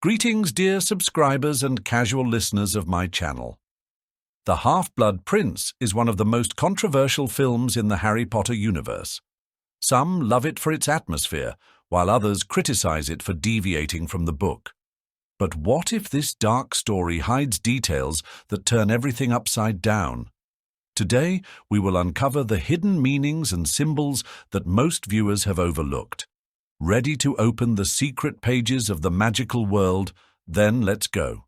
Greetings, dear subscribers and casual listeners of my channel. The Half-Blood Prince is one of the most controversial films in the Harry Potter universe. Some love it for its atmosphere, while others criticize it for deviating from the book. But what if this dark story hides details that turn everything upside down? Today, we will uncover the hidden meanings and symbols that most viewers have overlooked. Ready to open the secret pages of the magical world? Then let's go.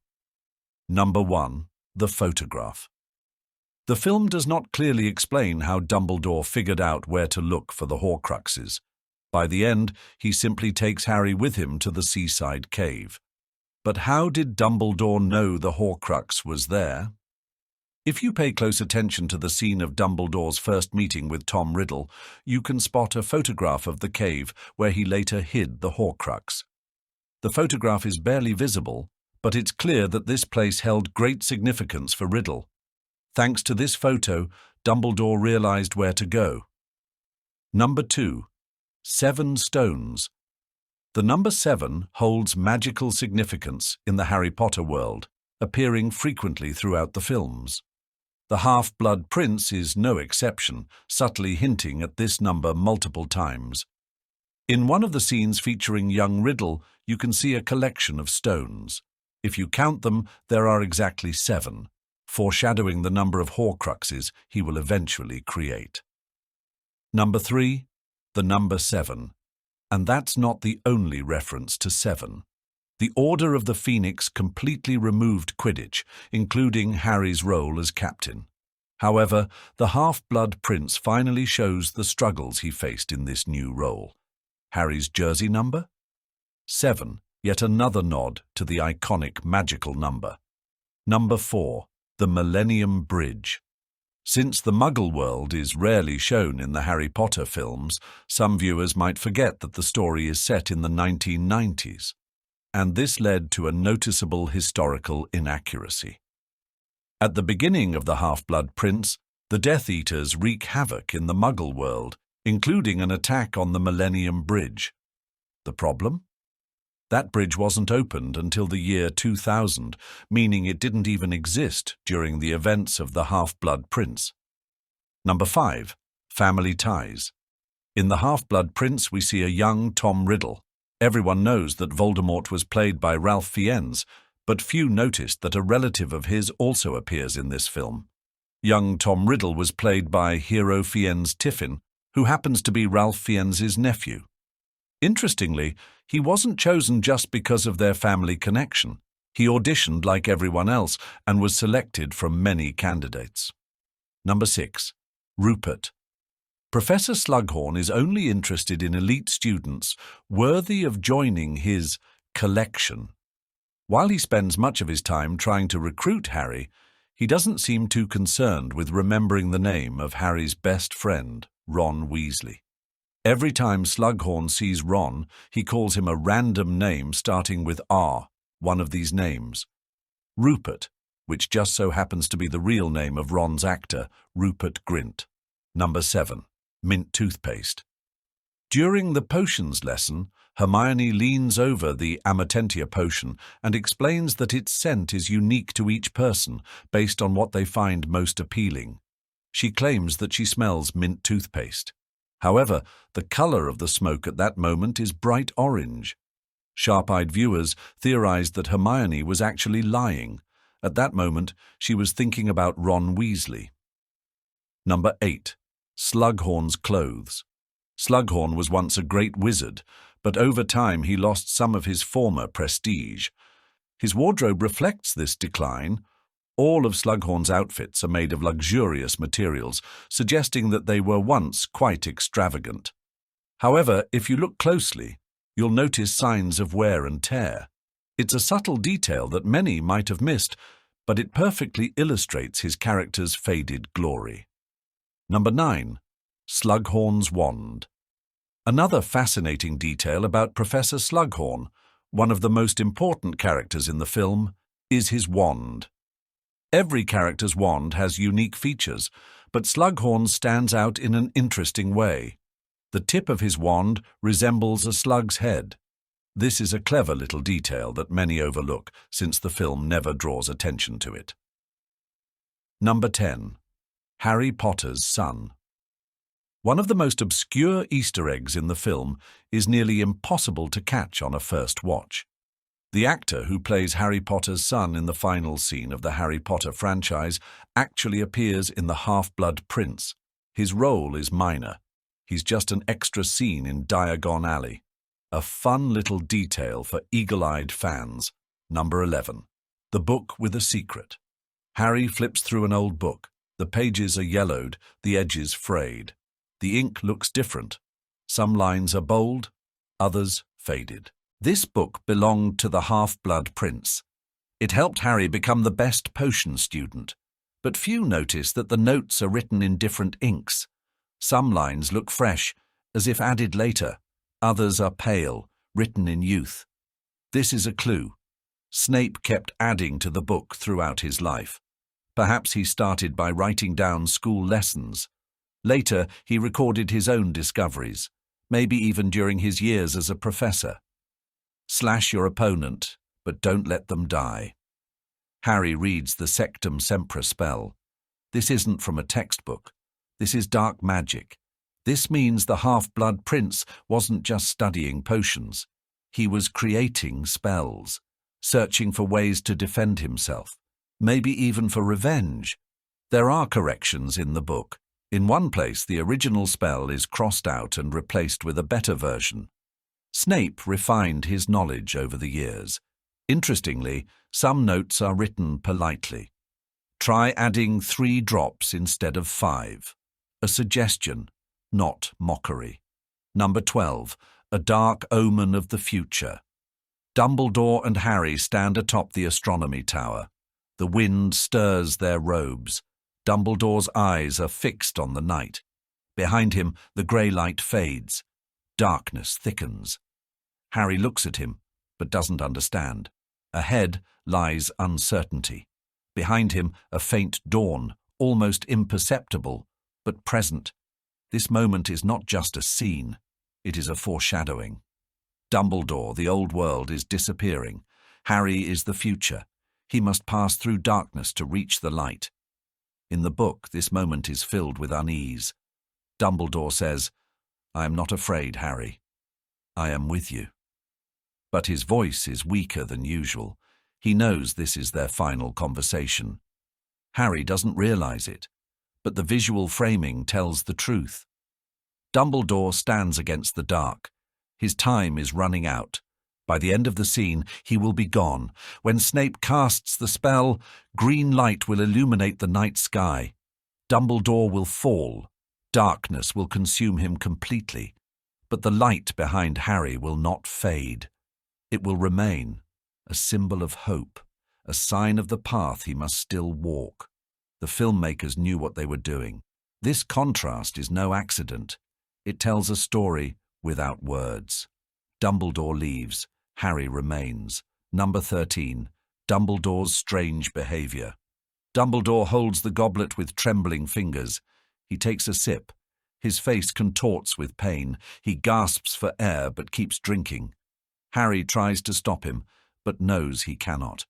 Number 1. The photograph. The film does not clearly explain how Dumbledore figured out where to look for the Horcruxes. By the end, he simply takes Harry with him to the seaside cave. But how did Dumbledore know the Horcrux was there? If you pay close attention to the scene of Dumbledore's first meeting with Tom Riddle, you can spot a photograph of the cave where he later hid the Horcrux. The photograph is barely visible, but it's clear that this place held great significance for Riddle. Thanks to this photo, Dumbledore realized where to go. Number 2. 7 stones. The number 7 holds magical significance in the Harry Potter world, appearing frequently throughout the films. The Half-Blood Prince is no exception, subtly hinting at this number multiple times. In one of the scenes featuring young Riddle, you can see a collection of stones. If you count them, there are exactly 7, foreshadowing the number of Horcruxes he will eventually create. Number 3. The number 7. And that's not the only reference to 7. The Order of the Phoenix completely removed Quidditch, including Harry's role as captain. However, the Half-Blood Prince finally shows the struggles he faced in this new role. Harry's jersey number? 7, yet another nod to the iconic magical number. Number 4. The Millennium Bridge. Since the Muggle world is rarely shown in the Harry Potter films, some viewers might forget that the story is set in the 1990s. And this led to a noticeable historical inaccuracy. At the beginning of the Half-Blood Prince, the Death Eaters wreak havoc in the Muggle world, including an attack on the Millennium Bridge. The problem? That bridge wasn't opened until the year 2000, meaning it didn't even exist during the events of the Half-Blood Prince. Number 5. Family ties. In the Half-Blood Prince, we see a young Tom Riddle. Everyone knows that Voldemort was played by Ralph Fiennes, but few noticed that a relative of his also appears in this film. Young Tom Riddle was played by Hero Fiennes Tiffin, who happens to be Ralph Fiennes' nephew. Interestingly, he wasn't chosen just because of their family connection. He auditioned like everyone else and was selected from many candidates. Number 6. Rupert. Professor Slughorn is only interested in elite students worthy of joining his collection. While he spends much of his time trying to recruit Harry, he doesn't seem too concerned with remembering the name of Harry's best friend, Ron Weasley. Every time Slughorn sees Ron, he calls him a random name starting with R, one of these names. Rupert, which just so happens to be the real name of Ron's actor, Rupert Grint. Number 7. Mint toothpaste. During the potions lesson, Hermione leans over the Amortentia potion and explains that its scent is unique to each person based on what they find most appealing. She claims that she smells mint toothpaste. However, the color of the smoke at that moment is bright orange. Sharp-eyed viewers theorized that Hermione was actually lying. At that moment, she was thinking about Ron Weasley. Number 8. Slughorn's clothes. Slughorn was once a great wizard, but over time he lost some of his former prestige. His wardrobe reflects this decline. All of Slughorn's outfits are made of luxurious materials, suggesting that they were once quite extravagant. However, if you look closely, you'll notice signs of wear and tear. It's a subtle detail that many might have missed, but it perfectly illustrates his character's faded glory. Number 9. Slughorn's wand. Another fascinating detail about Professor Slughorn, one of the most important characters in the film, is his wand. Every character's wand has unique features, but Slughorn stands out in an interesting way. The tip of his wand resembles a slug's head. This is a clever little detail that many overlook since the film never draws attention to it. Number 10. Harry Potter's son. One of the most obscure Easter eggs in the film is nearly impossible to catch on a first watch. The actor who plays Harry Potter's son in the final scene of the Harry Potter franchise actually appears in The Half-Blood Prince. His role is minor. He's just an extra scene in Diagon Alley. A fun little detail for eagle-eyed fans. Number 11. The Book with a Secret. Harry flips through an old book. The pages are yellowed, the edges frayed. The ink looks different. Some lines are bold, others faded. This book belonged to the Half-Blood Prince. It helped Harry become the best potion student. But few notice that the notes are written in different inks. Some lines look fresh, as if added later. Others are pale, written in youth. This is a clue. Snape kept adding to the book throughout his life. Perhaps he started by writing down school lessons. Later, he recorded his own discoveries, maybe even during his years as a professor. Slash your opponent, but don't let them die. Harry reads the Sectum Sempra spell. This isn't from a textbook. This is dark magic. This means the Half-Blood Prince wasn't just studying potions. He was creating spells, searching for ways to defend himself, maybe even for revenge. There are corrections in the book. In one place, the original spell is crossed out and replaced with a better version. Snape refined his knowledge over the years. Interestingly, some notes are written politely. Try adding 3 drops instead of 5. A suggestion, not mockery. Number 12. A dark omen of the future. Dumbledore and Harry stand atop the astronomy tower. The wind stirs their robes. Dumbledore's eyes are fixed on the night. Behind him, the grey light fades. Darkness thickens. Harry looks at him, but doesn't understand. Ahead lies uncertainty. Behind him, a faint dawn, almost imperceptible, but present. This moment is not just a scene, it is a foreshadowing. Dumbledore, the old world, is disappearing. Harry is the future. He must pass through darkness to reach the light. In the book, this moment is filled with unease. Dumbledore says, "I am not afraid, Harry. I am with you." But his voice is weaker than usual. He knows this is their final conversation. Harry doesn't realize it, but the visual framing tells the truth. Dumbledore stands against the dark. His time is running out. By the end of the scene, he will be gone. When Snape casts the spell, green light will illuminate the night sky. Dumbledore will fall. Darkness will consume him completely. But the light behind Harry will not fade. It will remain, a symbol of hope, a sign of the path he must still walk. The filmmakers knew what they were doing. This contrast is no accident. It tells a story without words. Dumbledore leaves. Harry remains. Number 13. Dumbledore's strange behavior. Dumbledore holds the goblet with trembling fingers. He takes a sip. His face contorts with pain. He gasps for air but keeps drinking. Harry tries to stop him, but knows he cannot.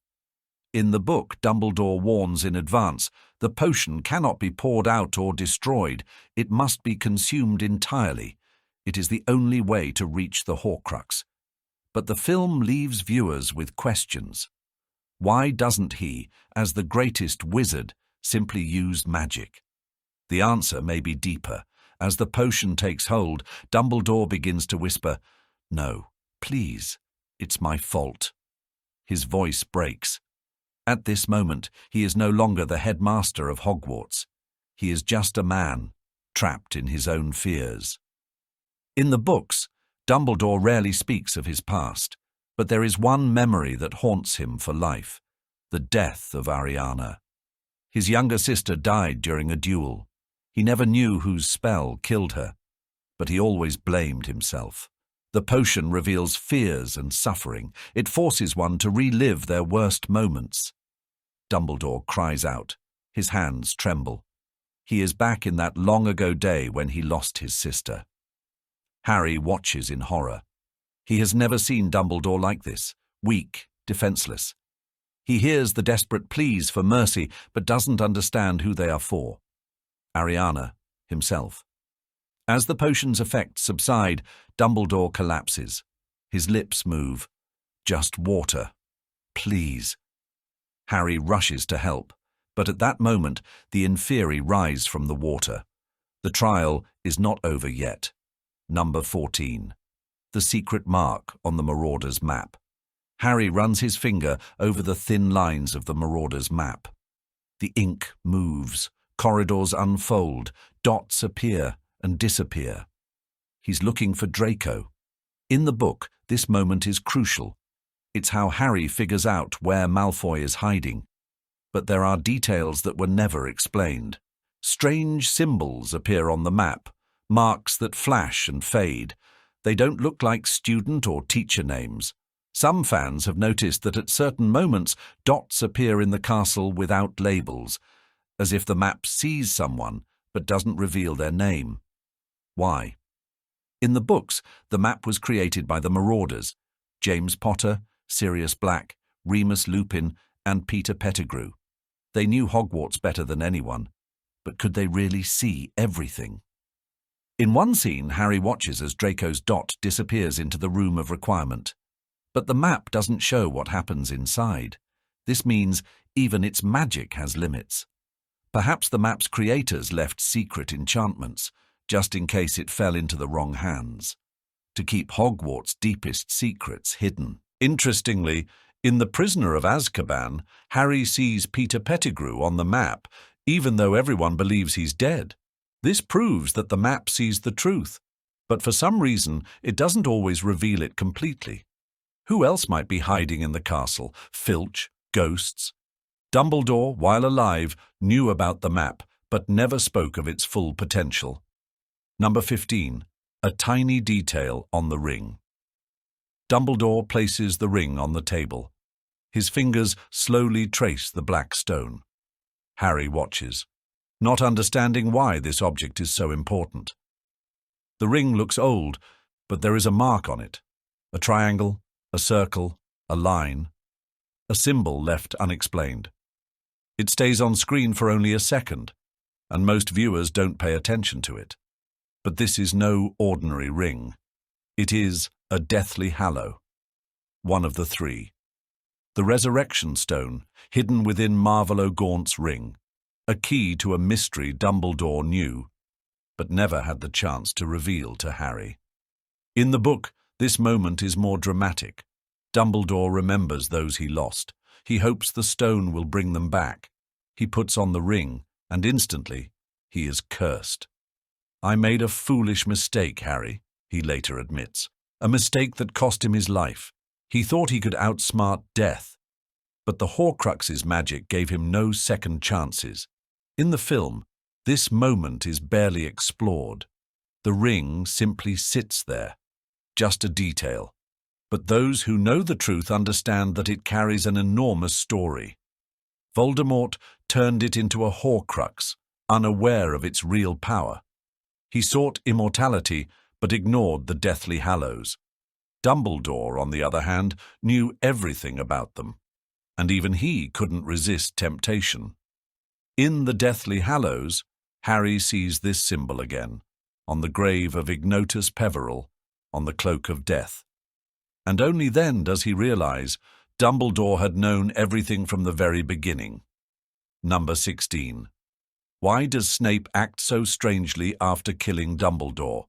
In the book, Dumbledore warns in advance, the potion cannot be poured out or destroyed. It must be consumed entirely. It is the only way to reach the Horcrux. But the film leaves viewers with questions. Why doesn't he, as the greatest wizard, simply use magic? The answer may be deeper. As the potion takes hold, Dumbledore begins to whisper, "No, please, it's my fault." His voice breaks. At this moment, he is no longer the headmaster of Hogwarts. He is just a man, trapped in his own fears. In the books, Dumbledore rarely speaks of his past, but there is one memory that haunts him for life: the death of Ariana. His younger sister died during a duel. He never knew whose spell killed her, but he always blamed himself. The potion reveals fears and suffering. It forces one to relive their worst moments. Dumbledore cries out. His hands tremble. He is back in that long-ago day when he lost his sister. Harry watches in horror. He has never seen Dumbledore like this, weak, defenseless. He hears the desperate pleas for mercy, but doesn't understand who they are for. Ariana, himself. As the potion's effects subside, Dumbledore collapses. His lips move. Just water. Please. Harry rushes to help, but at that moment the Inferi rise from the water. The trial is not over yet. Number 14. The secret mark on the Marauder's map. Harry runs his finger over the thin lines of the Marauder's map. The ink moves, corridors unfold, dots appear and disappear. He's looking for Draco. In the book, this moment is crucial. It's how Harry figures out where Malfoy is hiding. But there are details that were never explained. Strange symbols appear on the map, marks that flash and fade. They don't look like student or teacher names. Some fans have noticed that at certain moments, dots appear in the castle without labels, as if the map sees someone but doesn't reveal their name. Why? In the books, the map was created by the Marauders, James Potter, Sirius Black, Remus Lupin, and Peter Pettigrew. They knew Hogwarts better than anyone, but could they really see everything? In one scene, Harry watches as Draco's dot disappears into the room of requirement. But the map doesn't show what happens inside. This means even its magic has limits. Perhaps the map's creators left secret enchantments, just in case it fell into the wrong hands, to keep Hogwarts' deepest secrets hidden. Interestingly, in The Prisoner of Azkaban, Harry sees Peter Pettigrew on the map, even though everyone believes he's dead. This proves that the map sees the truth, but for some reason it doesn't always reveal it completely. Who else might be hiding in the castle? Filch? Ghosts? Dumbledore, while alive, knew about the map, but never spoke of its full potential. Number 15. A tiny detail on the ring. Dumbledore places the ring on the table. His fingers slowly trace the black stone. Harry watches, not understanding why this object is so important. The ring looks old, but there is a mark on it. A triangle, a circle, a line, a symbol left unexplained. It stays on screen for only a second, and most viewers don't pay attention to it. But this is no ordinary ring. It is a Deathly Hallow, one of the three. The Resurrection Stone, hidden within Marvolo Gaunt's ring, a key to a mystery Dumbledore knew, but never had the chance to reveal to Harry. In the book, this moment is more dramatic. Dumbledore remembers those he lost. He hopes the stone will bring them back. He puts on the ring, and instantly, he is cursed. "I made a foolish mistake, Harry," he later admits. A mistake that cost him his life. He thought he could outsmart death. But the Horcrux's magic gave him no second chances. In the film, this moment is barely explored. The ring simply sits there. Just a detail. But those who know the truth understand that it carries an enormous story. Voldemort turned it into a Horcrux, unaware of its real power. He sought immortality, but ignored the Deathly Hallows. Dumbledore, on the other hand, knew everything about them, and even he couldn't resist temptation. In the Deathly Hallows, Harry sees this symbol again, on the grave of Ignotus Peverell, on the cloak of death. And only then does he realize Dumbledore had known everything from the very beginning. Number 16. Why does Snape act so strangely after killing Dumbledore?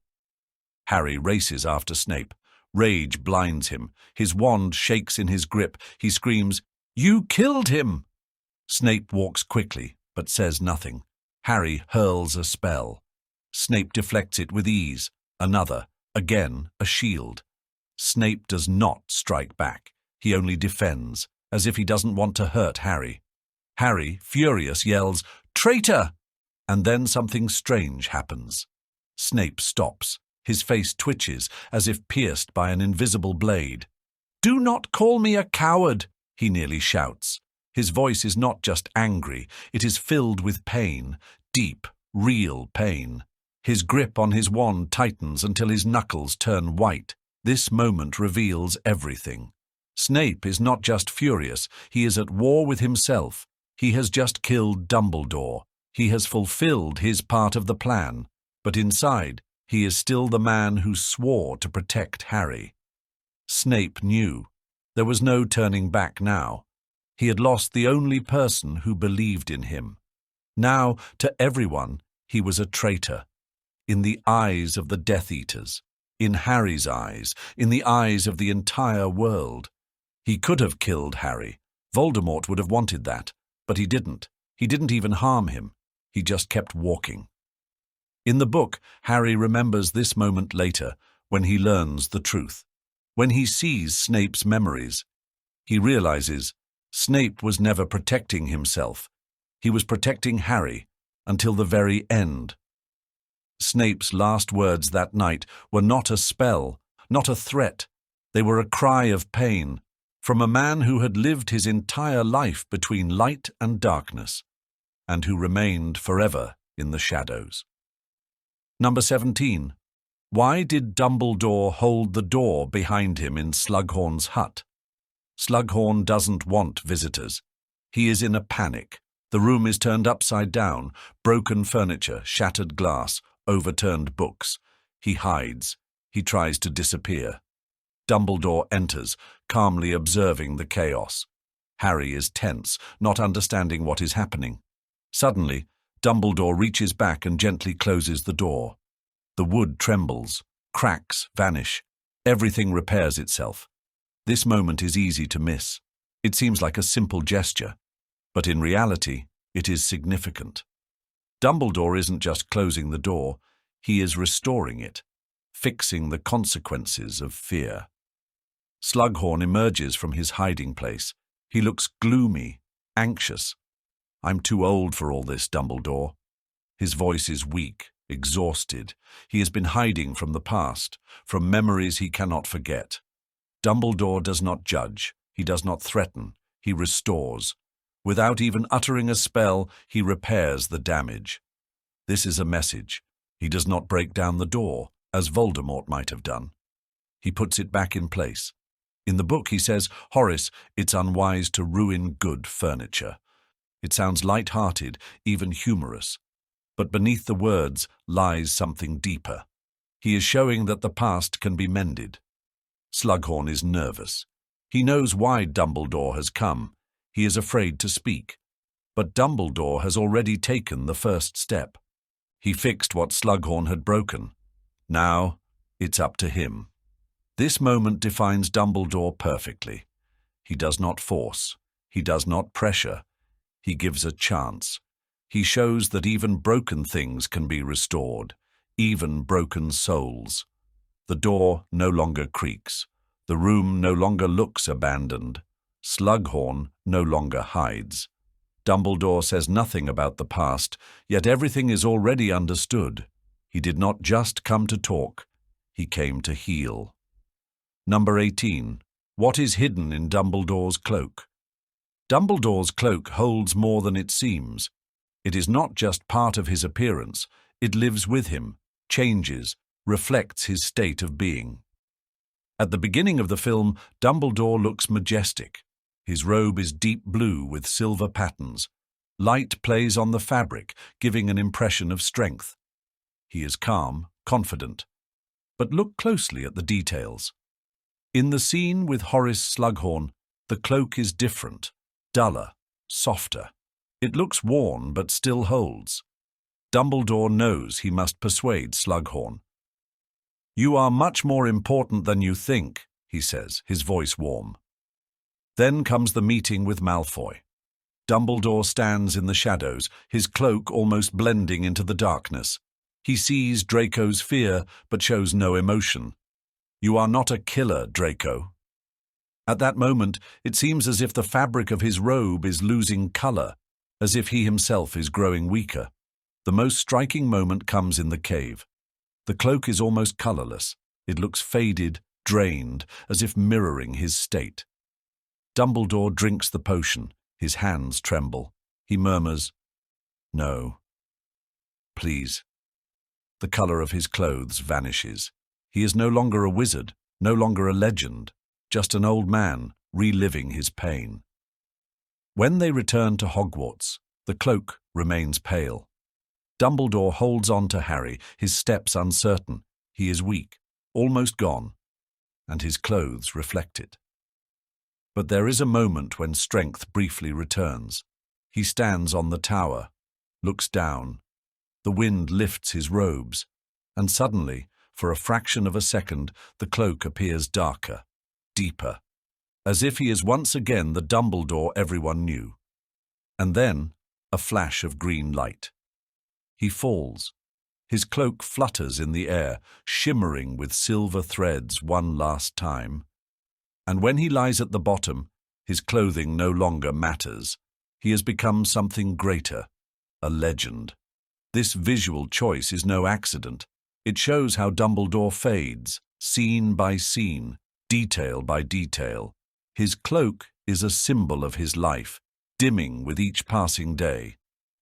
Harry races after Snape. Rage blinds him. His wand shakes in his grip. He screams, "You killed him!" Snape walks quickly, but says nothing. Harry hurls a spell. Snape deflects it with ease. Another. Again, a shield. Snape does not strike back. He only defends, as if he doesn't want to hurt Harry. Harry, furious, yells, "Traitor!" And then something strange happens. Snape stops. His face twitches, as if pierced by an invisible blade. "Do not call me a coward!" he nearly shouts. His voice is not just angry, it is filled with pain, deep, real pain. His grip on his wand tightens until his knuckles turn white. This moment reveals everything. Snape is not just furious, he is at war with himself. He has just killed Dumbledore. He has fulfilled his part of the plan, but inside, he is still the man who swore to protect Harry. Snape knew. There was no turning back now. He had lost the only person who believed in him. Now, to everyone, he was a traitor. In the eyes of the Death Eaters, in Harry's eyes, in the eyes of the entire world. He could have killed Harry. Voldemort would have wanted that, but he didn't. He didn't even harm him. He just kept walking. In the book, Harry remembers this moment later, when he learns the truth. When he sees Snape's memories, he realizes Snape was never protecting himself. He was protecting Harry until the very end. Snape's last words that night were not a spell, not a threat. They were a cry of pain from a man who had lived his entire life between light and darkness, and who remained forever in the shadows. Number 17. Why did Dumbledore hold the door behind him in Slughorn's hut? Slughorn doesn't want visitors. He is in a panic. The room is turned upside down, broken furniture, shattered glass, overturned books. He hides. He tries to disappear. Dumbledore enters, calmly observing the chaos. Harry is tense, not understanding what is happening. Suddenly, Dumbledore reaches back and gently closes the door. The wood trembles, cracks vanish. Everything repairs itself. This moment is easy to miss. It seems like a simple gesture, but in reality, it is significant. Dumbledore isn't just closing the door, he is restoring it, fixing the consequences of fear. Slughorn emerges from his hiding place. He looks gloomy, anxious. "I'm too old for all this, Dumbledore." His voice is weak, exhausted. He has been hiding from the past, from memories he cannot forget. Dumbledore does not judge. He does not threaten. He restores. Without even uttering a spell, he repairs the damage. This is a message. He does not break down the door, as Voldemort might have done. He puts it back in place. In the book, he says, "Horace, it's unwise to ruin good furniture." It sounds light-hearted, even humorous. But beneath the words lies something deeper. He is showing that the past can be mended. Slughorn is nervous. He knows why Dumbledore has come. He is afraid to speak. But Dumbledore has already taken the first step. He fixed what Slughorn had broken. Now, it's up to him. This moment defines Dumbledore perfectly. He does not force. He does not pressure. He gives a chance. He shows that even broken things can be restored, even broken souls. The door no longer creaks. The room no longer looks abandoned. Slughorn no longer hides. Dumbledore says nothing about the past, yet everything is already understood. He did not just come to talk. He came to heal. Number 18. What is hidden in Dumbledore's cloak? Dumbledore's cloak holds more than it seems. It is not just part of his appearance. It lives with him, changes, reflects his state of being. At the beginning of the film, Dumbledore looks majestic. His robe is deep blue with silver patterns. Light plays on the fabric, giving an impression of strength. He is calm, confident. But look closely at the details. In the scene with Horace Slughorn, the cloak is different, duller, softer. It looks worn but still holds. Dumbledore knows he must persuade Slughorn. "You are much more important than you think," he says, his voice warm. Then comes the meeting with Malfoy. Dumbledore stands in the shadows, his cloak almost blending into the darkness. He sees Draco's fear, but shows no emotion. "You are not a killer, Draco." At that moment, it seems as if the fabric of his robe is losing color, as if he himself is growing weaker. The most striking moment comes in the cave. The cloak is almost colorless. It looks faded, drained, as if mirroring his state. Dumbledore drinks the potion. His hands tremble. He murmurs, "No. Please." The color of his clothes vanishes. He is no longer a wizard. no longer a legend, just an old man reliving his pain. When they return to Hogwarts, the cloak remains pale. Dumbledore holds on to Harry, his steps uncertain. He is weak, almost gone, and his clothes reflect it. But there is a moment when strength briefly returns. He stands on the tower, looks down. The wind lifts his robes, and suddenly, for a fraction of a second, the cloak appears darker, deeper, as if he is once again the Dumbledore everyone knew. And then, a flash of green light. He falls. His cloak flutters in the air, shimmering with silver threads one last time. And when he lies at the bottom, his clothing no longer matters. He has become something greater, a legend. This visual choice is no accident. It shows how Dumbledore fades, scene by scene, detail by detail. His cloak is a symbol of his life, dimming with each passing day.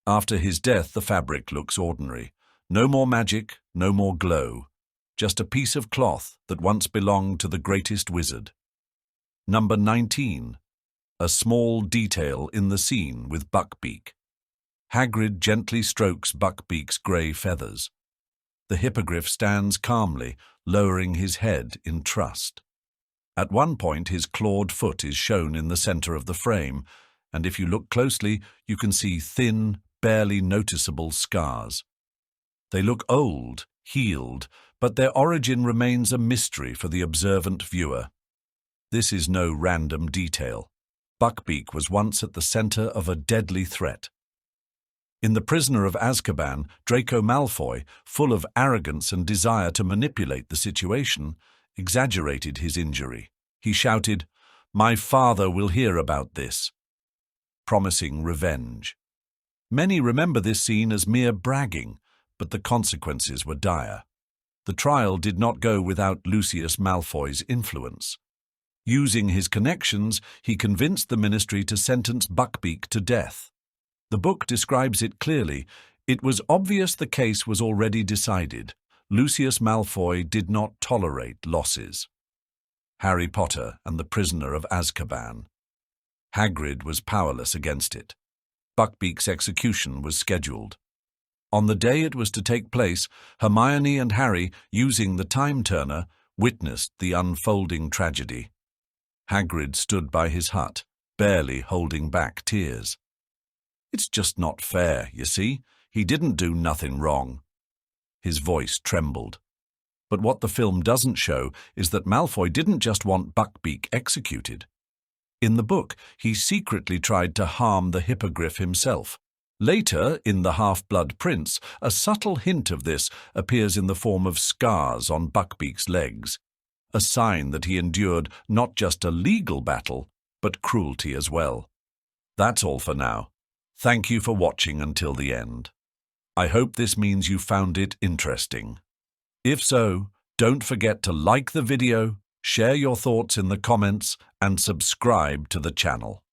After his death, the fabric looks ordinary. No more magic, no more glow. Just a piece of cloth that once belonged to the greatest wizard. Number 19. A small detail in the scene with Buckbeak. Hagrid gently strokes Buckbeak's grey feathers. The hippogriff stands calmly, lowering his head in trust. At one point, his clawed foot is shown in the centre of the frame, and if you look closely, you can see thin, barely noticeable scars. They look old, healed, but their origin remains a mystery for the observant viewer. This is no random detail. Buckbeak was once at the centre of a deadly threat. In The Prisoner of Azkaban, Draco Malfoy, full of arrogance and desire to manipulate the situation, exaggerated his injury. He shouted, "My father will hear about this," promising revenge. Many remember this scene as mere bragging, but the consequences were dire. The trial did not go without Lucius Malfoy's influence. Using his connections, he convinced the Ministry to sentence Buckbeak to death. The book describes it clearly. It was obvious the case was already decided. Lucius Malfoy did not tolerate losses. Harry Potter and the Prisoner of Azkaban. Hagrid was powerless against it. Buckbeak's execution was scheduled. On the day it was to take place, Hermione and Harry, using the time-turner, witnessed the unfolding tragedy. Hagrid stood by his hut, barely holding back tears. "It's just not fair, you see. He didn't do nothing wrong." His voice trembled. But what the film doesn't show is that Malfoy didn't just want Buckbeak executed. In the book, he secretly tried to harm the hippogriff himself. Later, in The Half-Blood Prince, a subtle hint of this appears in the form of scars on Buckbeak's legs, a sign that he endured not just a legal battle, but cruelty as well. That's all for now. Thank you for watching until the end. I hope this means you found it interesting. If so, don't forget to like the video, share your thoughts in the comments, and subscribe to the channel.